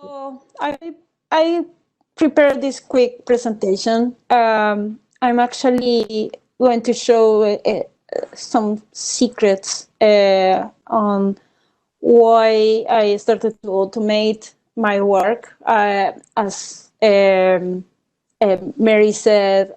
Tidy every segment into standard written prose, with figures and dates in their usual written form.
So I prepared this quick presentation. I'm actually going to show some secrets on why I started to automate my work. As Mary said,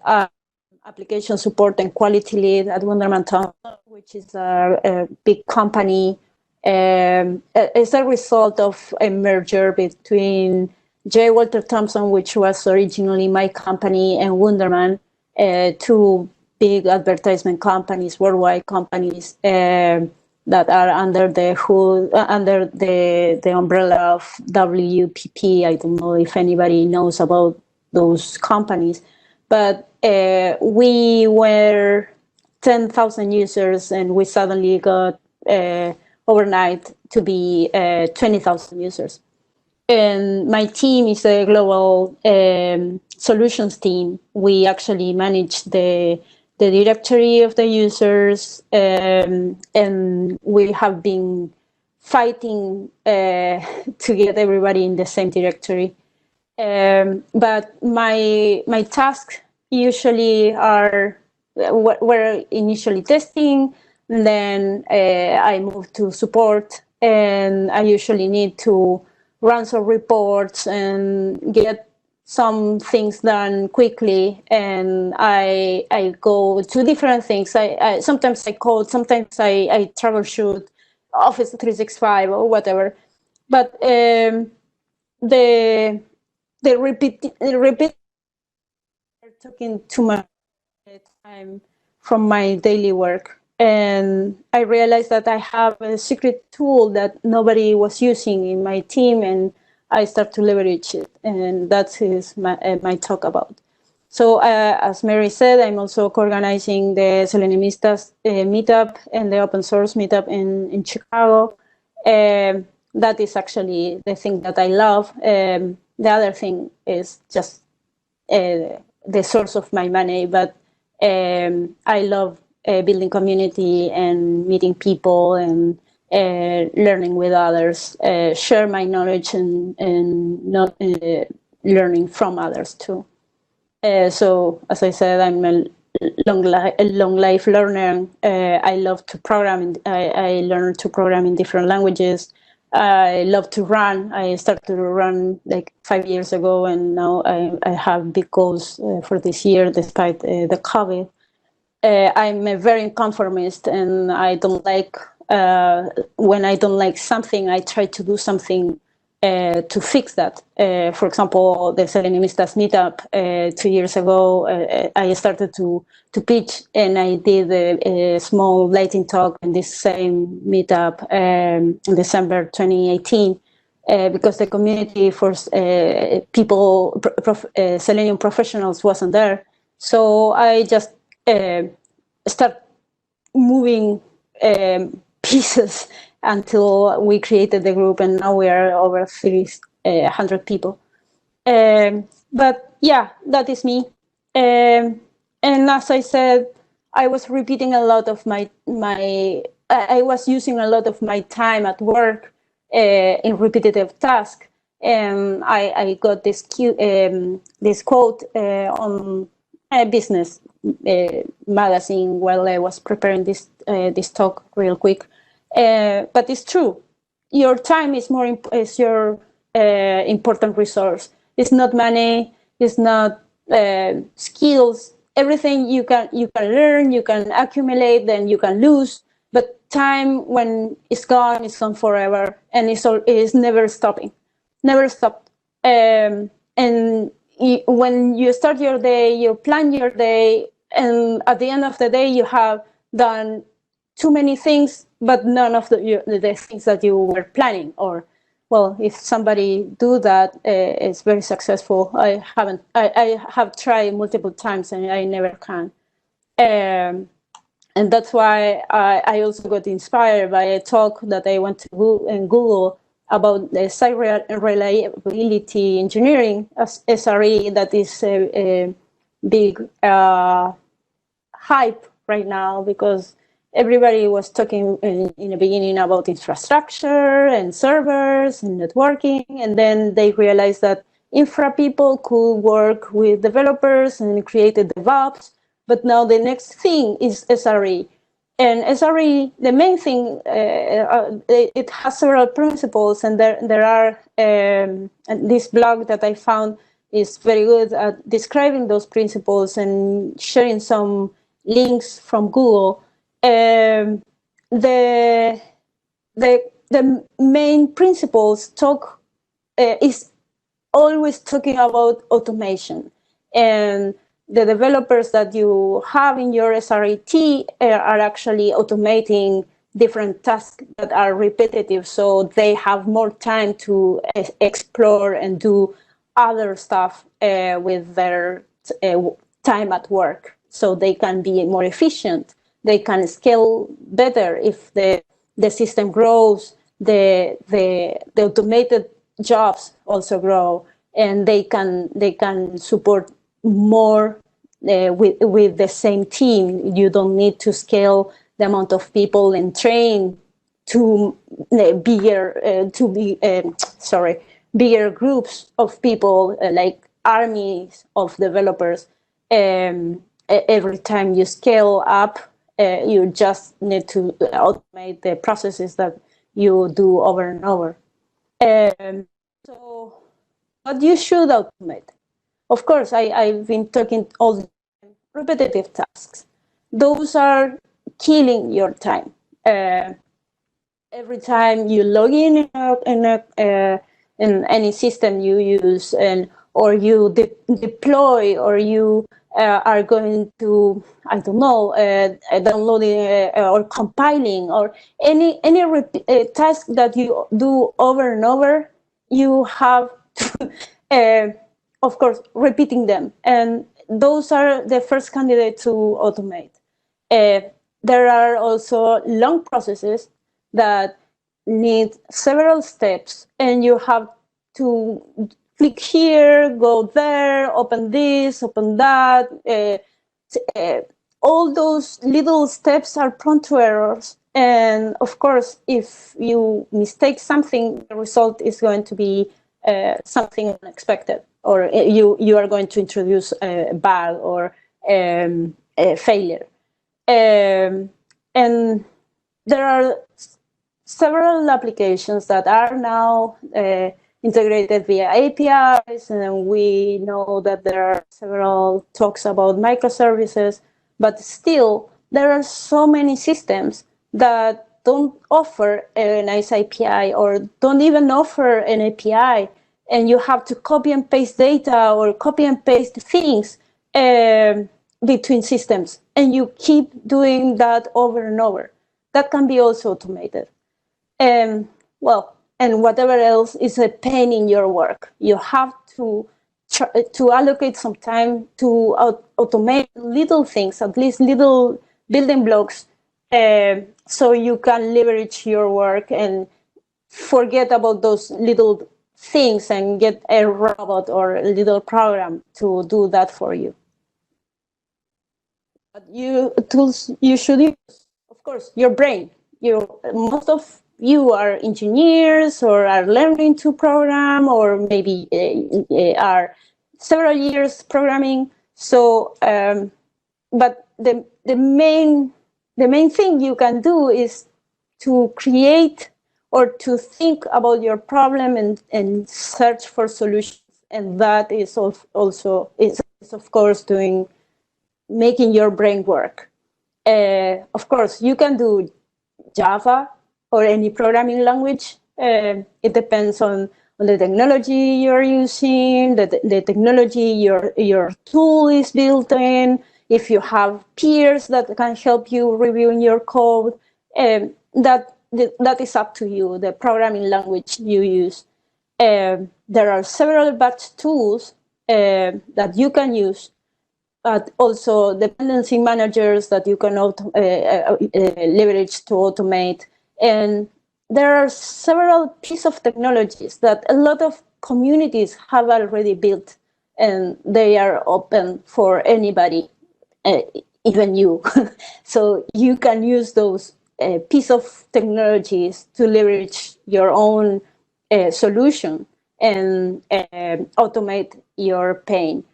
application support and quality lead at Wunderman Thompson, which is a big company. It's a result of a merger between J. Walter Thompson, which was originally my company, and Wunderman, two big advertisement companies, worldwide companies that are under the hood, under the umbrella of WPP. I don't know if anybody knows about those companies, but we were 10,000 users, and we suddenly got overnight to be 20,000 users. And my team is a global solutions team. We actually manage the directory of the users, and we have been fighting to get everybody in the same directory. But my tasks usually were initially testing, and then I moved to support, and I usually need to run some reports and get some things done quickly, and I go to different things. I sometimes I code, sometimes I troubleshoot Office 365 or whatever. But the repeat taking too much time from my daily work, and I realized that I have a secret tool that nobody was using in my team, and I start to leverage it, and that is my talk about. So as Mary said, I'm also co-organizing the Seleniumistas meetup and the open source meetup in Chicago. That is actually the thing that I love. The other thing is just the source of my money, but I love building community and meeting people and learning with others, share my knowledge and not learning from others too. So as I said, I'm a long life learner. I love to program. I learned to program in different languages. I love to run. I started to run like 5 years ago, and now I have big goals for this year, despite the COVID. I'm a very conformist, and I don't like when I don't like something, I try to do something to fix that. For example, the Seleniumistas meetup 2 years ago, I started to pitch, and I did a small lightning talk in this same meetup in December 2018, because the community for people, Selenium professionals wasn't there. So I just start moving pieces until we created the group, and now we are over 300 people. But yeah, that is me. And as I said, I was repeating a lot of I was using a lot of my time at work in repetitive tasks. And I got this quote on a business magazine while I was preparing this talk real quick. But it's true. Your time is your important resource. It's not money. It's not skills. Everything you can learn, you can accumulate, then you can lose. But time, when it's gone forever, and it's never stopping, never stopped. And when you start your day, you plan your day, and at the end of the day, you have done too many things, but none of the things that you were planning. Or, well, if somebody do that, it's very successful. I have tried multiple times, and I never can. And that's why I also got inspired by a talk that I went to Google about the site reliability engineering, SRE, that is a big hype right now, because everybody was talking in the beginning about infrastructure and servers and networking, and then they realized that infra people could work with developers and created DevOps. But now the next thing is SRE. And SRE, the main thing, it has several principles, and there are, and this blog that I found is very good at describing those principles and sharing some links from Google. The main principles is always talking about automation, and the developers that you have in your SRE are actually automating different tasks that are repetitive, so they have more time to explore and do other stuff with their time at work, so they can be more efficient. They can scale better if the system grows. The automated jobs also grow, and they can support more with the same team. You don't need to scale the amount of people and train to bigger groups of people, like armies of developers. Every time you scale up, you just need to automate the processes that you do over and over. So what you should automate? Of course, I've been talking all the time, repetitive tasks. Those are killing your time. Every time you log in any system you use, or you deploy, or you are going to, I don't know, downloading or compiling, or any task that you do over and over, you have to, of course, repeating them. And those are the first candidate to automate. There are also long processes that need several steps, and you have to click here, go there, open this, open that. All those little steps are prone to errors. And of course, if you mistake something, the result is going to be something unexpected, or you are going to introduce a bug or a failure. And there are several applications that are now integrated via APIs, and we know that there are several talks about microservices, but still there are so many systems that don't offer a nice API, or don't even offer an API, and you have to copy and paste data or copy and paste things between systems, and you keep doing that over and over. That can be also automated. And whatever else is a pain in your work, you have to allocate some time to automate little things, at least little building blocks, so you can leverage your work and forget about those little things and get a robot or a little program to do that for you. But tools you should use, of course, your brain. Most of you are engineers or are learning to program, or maybe are several years programming. So, but the main thing you can do is to create or to think about your problem and search for solutions. And that is also of course making your brain work. Of course, you can do Java or any programming language. It depends on the technology you're using, the technology your tool is built in, if you have peers that can help you reviewing your code. That is up to you, the programming language you use. There are several batch tools that you can use, but also dependency managers that you can leverage to automate. And there are several pieces of technologies that a lot of communities have already built, and they are open for anybody. even you. So you can use those piece of technologies to leverage your own solution and automate your pain.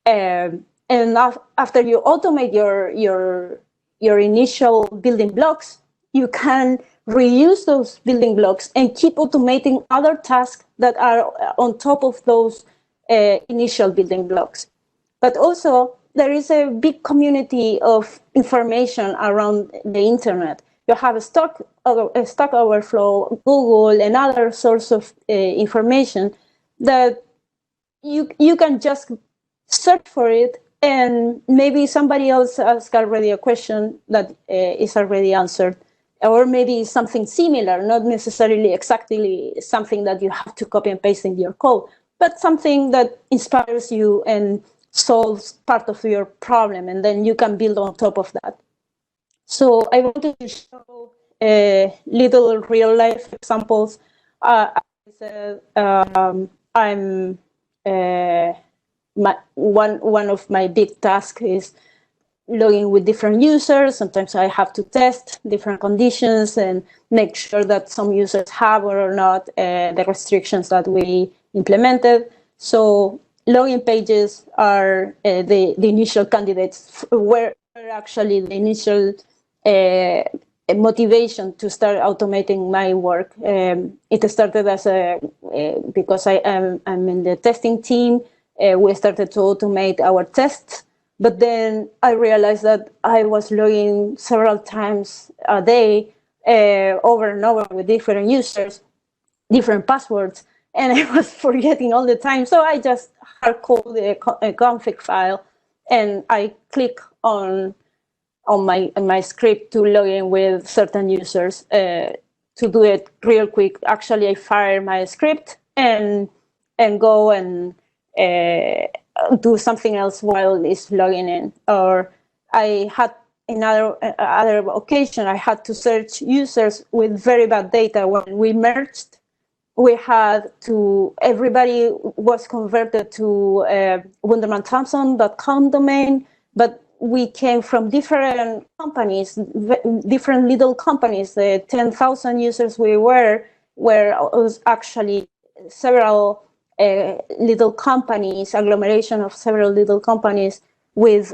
And after you automate your initial building blocks, you can reuse those building blocks and keep automating other tasks that are on top of those initial building blocks. But also, there is a big community of information around the internet. You have a Stack Overflow, Google, and other source of information that you can just search for it, and maybe somebody else asked already a question that is already answered, or maybe something similar, not necessarily exactly something that you have to copy and paste in your code, but something that inspires you and solves part of your problem, and then you can build on top of that. So I wanted to show little real life examples. I said, I'm one of my big tasks is logging with different users. Sometimes I have to test different conditions and make sure that some users have or not the restrictions that we implemented. So login pages are the initial candidates, were actually the initial motivation to start automating my work. It started as because I'm in the testing team. We started to automate our tests, but then I realized that I was logging several times a day, over and over with different users, different passwords, and I was forgetting all the time. So I just hardcoded a config file, and I click on my script to log in with certain users. To do it real quick, actually, I fire my script and go and do something else while it's logging in. Or I had other occasion, I had to search users with very bad data. When we merged, we had to, everybody was converted to wundermanthompson.com domain, but we came from different companies, different little companies. The 10,000 users we were was actually several little companies, agglomeration of several little companies with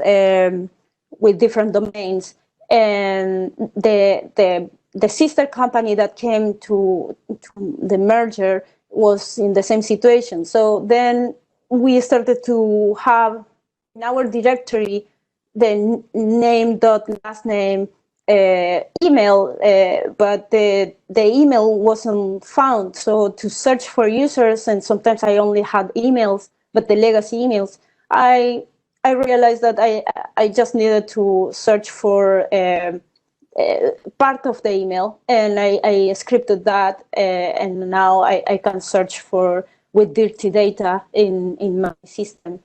different domains. And the sister company that came to the merger was in the same situation. So then we started to have in our directory the name dot last name email, but the email wasn't found. So to search for users, and sometimes I only had emails, but the legacy emails, I realized that I just needed to search for part of the email, and I scripted that, and now I can search for with dirty data in my system.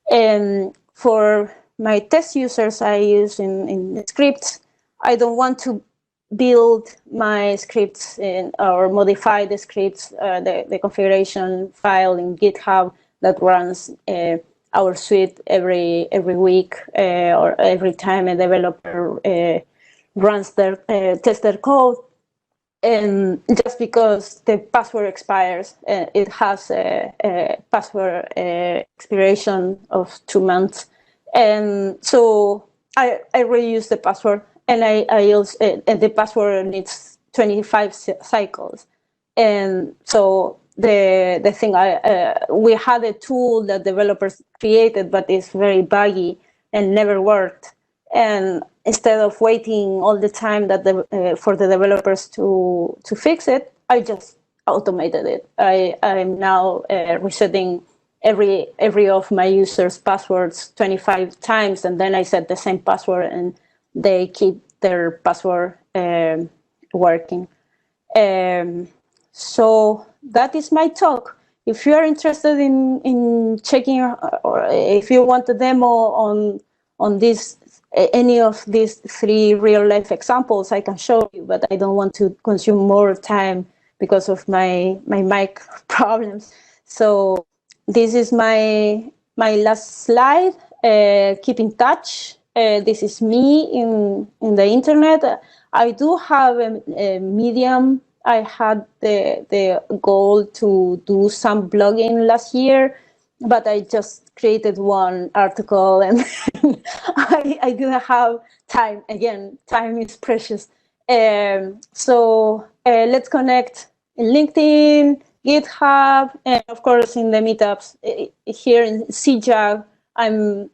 And for my test users, I use in scripts. I don't want to build my scripts or modify the scripts, the configuration file in GitHub that runs our suite every week or every time a developer runs their test their code. And just because the password expires, it has a password expiration of 2 months. And so I reuse the password, and I use and the password needs 25 cycles. And so the thing we had a tool that developers created, but it's very buggy and never worked. And instead of waiting all the time that for the developers to fix it, I just automated it. I'm now resetting every of my users' passwords 25 times, and then I set the same password, and they keep their password working. So that is my talk. If you are interested in checking, or if you want a demo on this, any of these 3 real-life examples, I can show you, but I don't want to consume more time because of my mic problems. So this is my last slide. Keep in touch. This is me in the internet. I do have a Medium. I had the goal to do some blogging last year, but I just created one article and I didn't have time. Again, time is precious. So let's connect in LinkedIn, GitHub, and of course in the meetups here in CJAG. I'm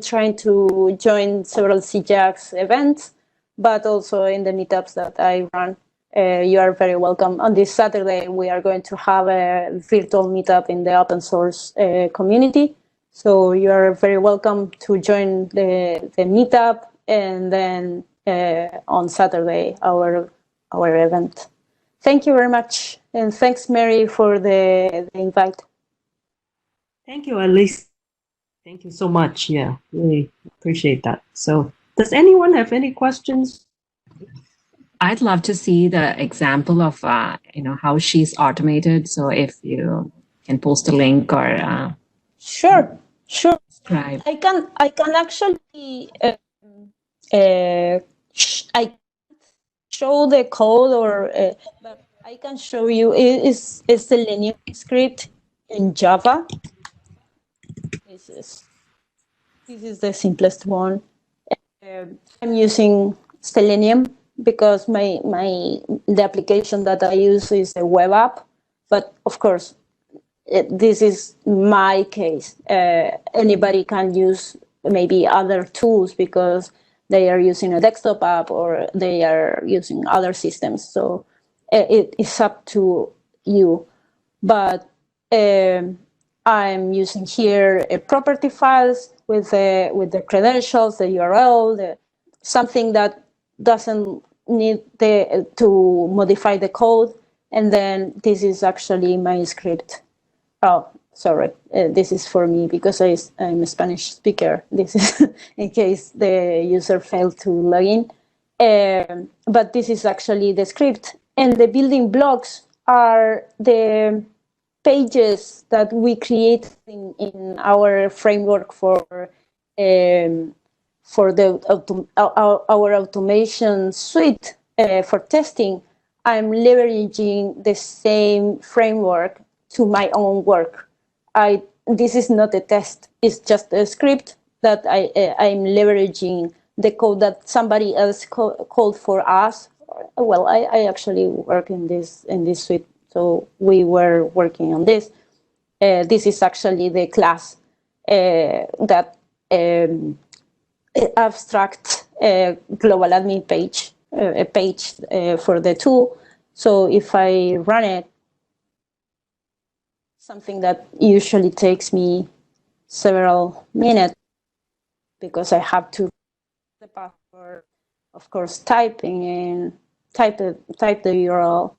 trying to join several CJAG's events, but also in the meetups that I run. You are very welcome. On this Saturday, we are going to have a virtual meetup in the open source community. So you are very welcome to join the meetup, and then on Saturday, our event. Thank you very much. And thanks, Mary, for the invite. Thank you, Elisa. Thank you so much. Yeah, really appreciate that. So does anyone have any questions? I'd love to see the example of, how she's automated. So if you can post a link or Sure. subscribe. I can actually I show the code, or but I can show you. It's the Selenium script in Java. This is the simplest one. I'm using Selenium because the application that I use is a web app, but of course this is my case. Anybody can use maybe other tools because they are using a desktop app or they are using other systems. So it is up to you. But I'm using here a property files with the credentials, the URL, something that doesn't need to modify the code. And then this is actually my script. Oh, sorry. This is for me because I'm a Spanish speaker. This is in case the user failed to log in. But this is actually the script. And the building blocks are the pages that we create in our framework for our automation suite for testing. I'm leveraging the same framework to my own work. This is not a test. It's just a script that I'm leveraging the code that somebody else called for us. Well, I actually work in this suite, so we were working on this. This is actually the class that abstract global admin page, a page for the tool. So if I run it, something that usually takes me several minutes because I have to the password, of course, type the URL,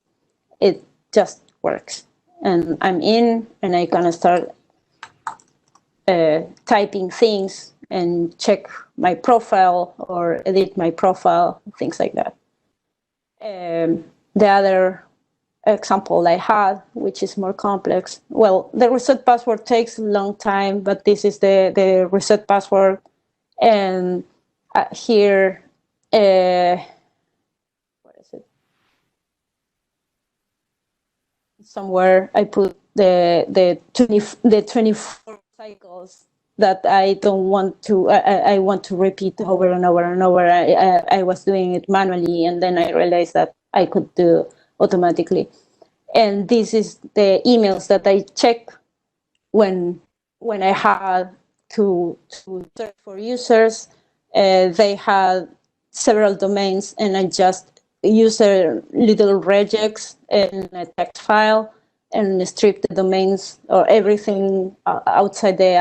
it just works. And I'm in, and I can start typing things and check my profile or edit my profile, things like that. The other example I had, which is more complex. Well, the reset password takes a long time, but this is the reset password. And here, what is it? Somewhere I put the 24 cycles that I don't want to. I want to repeat over and over and over. I was doing it manually, and then I realized that I could do automatically. And this is the emails that I check when I had to search for users. They had several domains, and I just use a little regex in a text file and strip the domains or everything outside the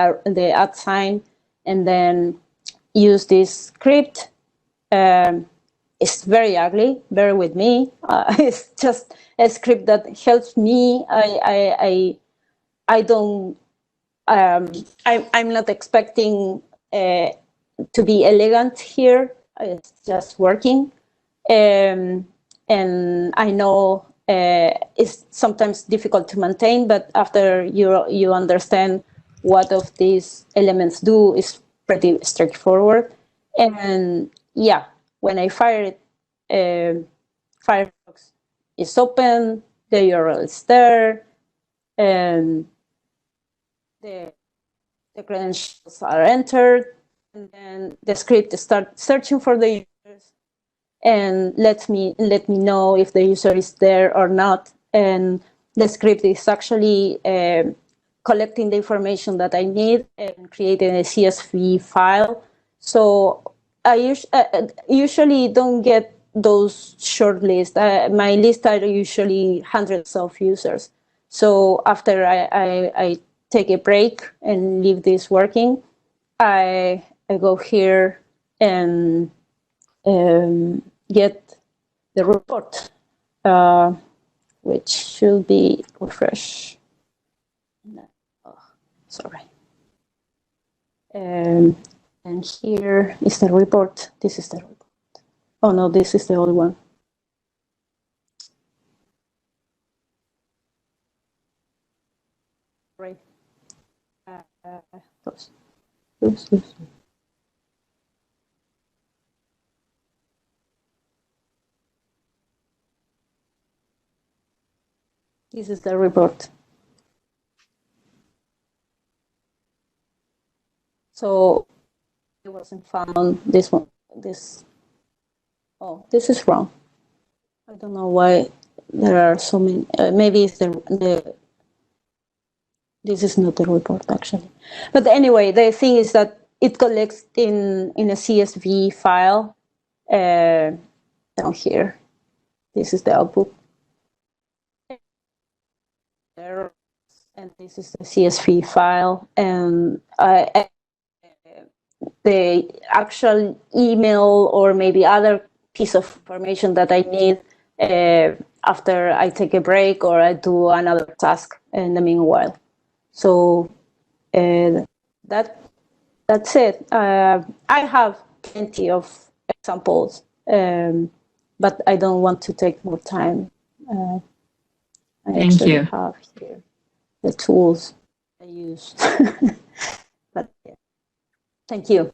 @ sign, and then use this script. It's very ugly, bear with me. It's just a script that helps me. I'm not expecting to be elegant here. It's just working. And I know it's sometimes difficult to maintain, but after you understand what of these elements do, is pretty straightforward. And yeah, when I fire it, Firefox is open, the URL is there, and the credentials are entered, and then the script starts searching for the users and let me know if the user is there or not. And the script is actually collecting the information that I need and creating a CSV file. So I usually don't get those short lists. My lists are usually hundreds of users. So after I take a break and leave this working, I go here and get the report, which should be refresh. Oh, sorry. And here is the report. This is the report. Oh no, this is the old one. Right. Those. This is the report. So it wasn't found. This one. This. Oh, this is wrong. I don't know why there are so many. Maybe it's the. This is not the report actually, but anyway, the thing is that it collects in a CSV file down here. This is the output. And this is the CSV file, and the actual email or maybe other piece of information that I need after I take a break or I do another task in the meanwhile. So that's it. I have plenty of examples, but I don't want to take more time. Thank you. Have here the tools I use. But yeah. Thank you.